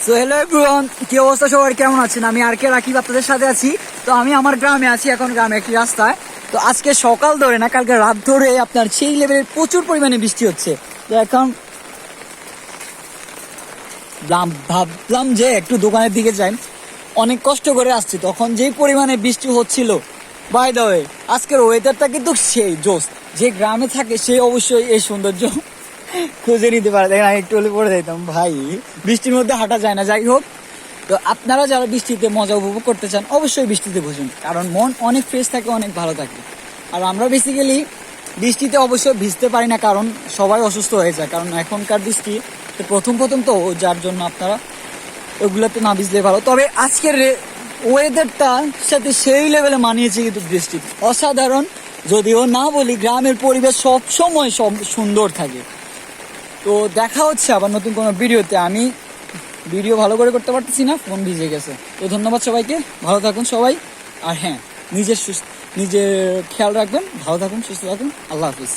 So hello everyone, কি অবস্থা সবার, কেমন আছেন? আমি আর কে রাকিব আপনাদের সাথে আছি। তো আমি আমার গ্রামে আছি, এখন গ্রামে একটি রাস্তায়। তো আজকে সকাল ধরে না কালকে রাত ধরে আপনার সেই লেভেলের প্রচুর পরিমাণে বৃষ্টি হচ্ছে। তো এখন ভাবলাম যে একটু দোকানের দিকে যাই, অনেক কষ্ট করে আসছি, তখন যেই পরিমাণে বৃষ্টি হচ্ছিল। বাই দ্য ওয়ে, আজকের ওয়েদারটা কিন্তু সেই জোস। যে গ্রামে থাকে সে অবশ্যই এই সৌন্দর্য খুঁজে নিতে পারে। দেখেন আমি একটু হলে পড়ে যাইতাম ভাই, বৃষ্টির মধ্যে হাঁটা যায় না। যাই হোক, তো আপনারা যারা বৃষ্টিতে মজা উপভোগ করতে চান অবশ্যই বৃষ্টিতে বসুন, কারণ মন অনেক ফ্রেশ থাকে, অনেক ভালো থাকে। আর আমরা বেসিক্যালি বৃষ্টিতে অবশ্যই ভিজতে পারি না, কারণ সবাই অসুস্থ হয়ে যায়, কারণ এখনকার বৃষ্টি তো প্রথম তো, যার জন্য আপনারা ওগুলোতে না ভিজলে ভালো। তবে আজকের ওয়েদারটা সাথে সেই লেভেলে মানিয়েছে কিন্তু বৃষ্টি অসাধারণ। যদিও না বলি, গ্রামের পরিবেশ সবসময় সব সুন্দর থাকে। তো দেখা হচ্ছে আবার নতুন কোনো ভিডিওতে। আমি ভিডিও ভালো করে করতে পারতেছি না, ফোন ভিজে গেছে। তো ধন্যবাদ সবাইকে, ভালো থাকুন সবাই। আর হ্যাঁ, নিজের খেয়াল রাখবেন, ভালো থাকুন, সুস্থ থাকুন। আল্লাহ হাফিজ।